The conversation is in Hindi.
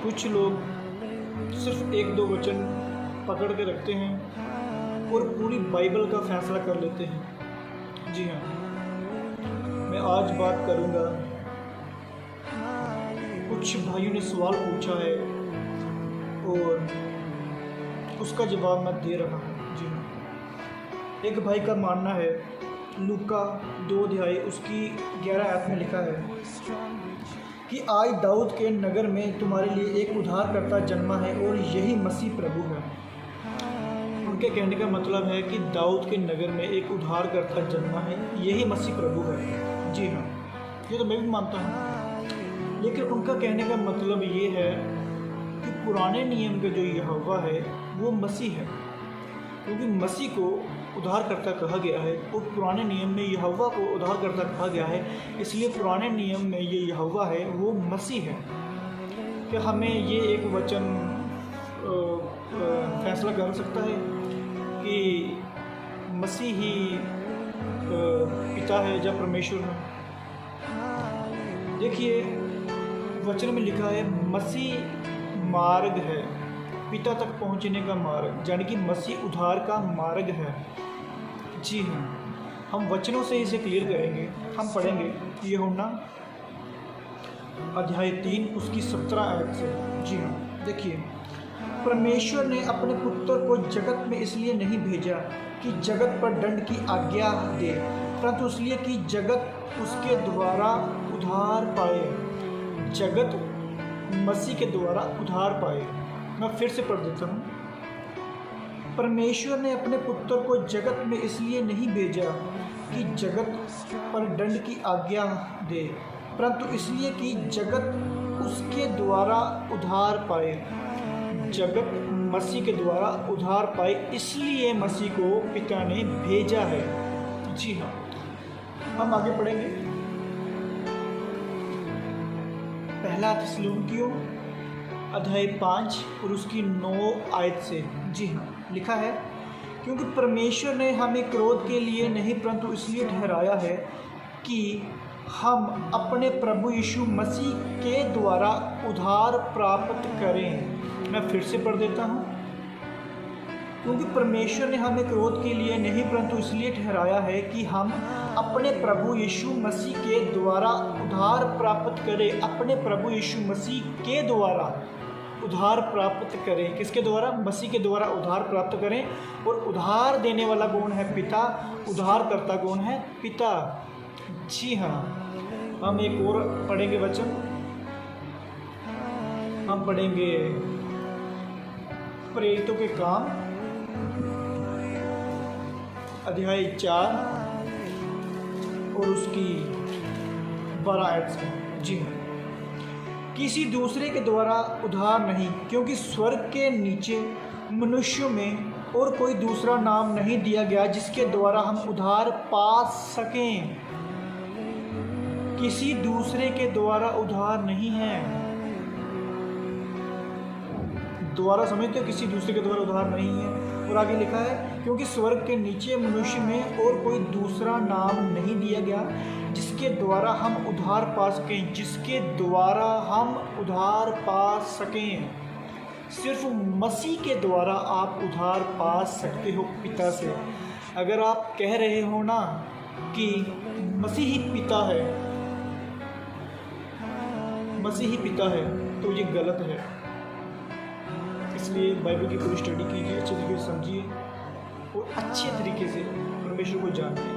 कुछ लोग सिर्फ एक दो वचन पकड़ के रखते हैं और पूरी बाइबल का फैसला कर लेते हैं। जी हाँ, मैं आज बात करूँगा, कुछ भाइयों ने सवाल पूछा है और उसका जवाब मैं दे रहा हूँ। जी हाँ, एक भाई का मानना है, लूका 2 अध्याय उसकी 11 आयत में लिखा है कि आज दाऊद के नगर में तुम्हारे लिए एक उद्धारकर्ता जन्मा है और यही मसीह प्रभु है। उनके कहने का मतलब है कि दाऊद के नगर में एक उद्धारकर्ता जन्मा है, यही मसीह प्रभु है। जी हाँ, ये तो मैं भी मानता हूँ, लेकिन उनका कहने का मतलब ये है कि पुराने नियम का जो यहोवा है वो मसीह है, क्योंकि मसीह को उद्धारकर्ता कहा गया है और पुराने नियम में यहोवा को उद्धारकर्ता कहा गया है, इसलिए पुराने नियम में ये यहोवा है वो मसीह है। क्या हमें ये एक वचन फैसला कर सकता है कि मसीह ही पिता है या परमेश्वर है? देखिए, वचन में लिखा है मसीह मार्ग है, पिता तक पहुंचने का मार्ग, यानी कि मसीह उद्धार का मार्ग है। जी हाँ, हम वचनों से इसे क्लियर करेंगे। हम पढ़ेंगे यूहन्ना अध्याय 3 उसकी 17 आयत से। जी हाँ, देखिए, परमेश्वर ने अपने पुत्र को जगत में इसलिए नहीं भेजा कि जगत पर दंड की आज्ञा दे, परंतु इसलिए कि जगत उसके द्वारा उद्धार पाए। जगत मसीह के द्वारा उद्धार पाए। मैं फिर से पढ़ देता हूँ। परमेश्वर ने अपने पुत्र को जगत में इसलिए नहीं भेजा कि जगत पर दंड की आज्ञा दे, परंतु इसलिए कि जगत उसके द्वारा उद्धार पाए। जगत मसीह के द्वारा उद्धार पाए, इसलिए मसीह को पिता ने भेजा है। जी हाँ, हम आगे पढ़ेंगे पहला थिस्सलुनीकियों अध्याय 5 और उसकी 9 आयत से। जी हाँ, लिखा है, क्योंकि परमेश्वर ने हमें क्रोध के लिए नहीं परंतु इसलिए ठहराया है कि हम अपने प्रभु यीशु मसीह के द्वारा उद्धार प्राप्त करें। मैं फिर से पढ़ देता हूँ। क्योंकि परमेश्वर ने हमें क्रोध के लिए नहीं परंतु इसलिए ठहराया है कि हम अपने प्रभु यीशु मसीह के द्वारा उद्धार प्राप्त करें। अपने प्रभु यीशु मसीह के द्वारा उद्धार प्राप्त करें। किसके द्वारा? मसीह के द्वारा उद्धार प्राप्त करें। और उद्धार देने वाला कौन है? पिता। उद्धारकर्ता कौन है? पिता। जी हाँ, हम एक और पढ़ेंगे वचन। हम पढ़ेंगे प्रेरितों के काम अध्याय 4 और उसकी 12 आयत से। जी हाँ, किसी दूसरे के द्वारा उद्धार नहीं, क्योंकि स्वर्ग के नीचे मनुष्यों में और कोई दूसरा नाम नहीं दिया गया जिसके द्वारा हम उद्धार पा सकें। किसी दूसरे के द्वारा उद्धार नहीं है। द्वारा समझते हो? किसी दूसरे के द्वारा उद्धार नहीं है। और आगे लिखा है, क्योंकि स्वर्ग के नीचे मनुष्य में और कोई दूसरा नाम नहीं दिया गया जिसके द्वारा हम उद्धार पा सकें। जिसके द्वारा हम उद्धार पा सकें। सिर्फ मसीह के द्वारा आप उद्धार पा सकते हो पिता से। अगर आप कह रहे हो ना कि मसीह ही पिता है, मसीह ही पिता है, तो ये गलत है। इसलिए बाइबल की पूरी स्टडी कीजिए, अच्छे तरीके से समझिए और अच्छे तरीके से परमेश्वर को जानिए।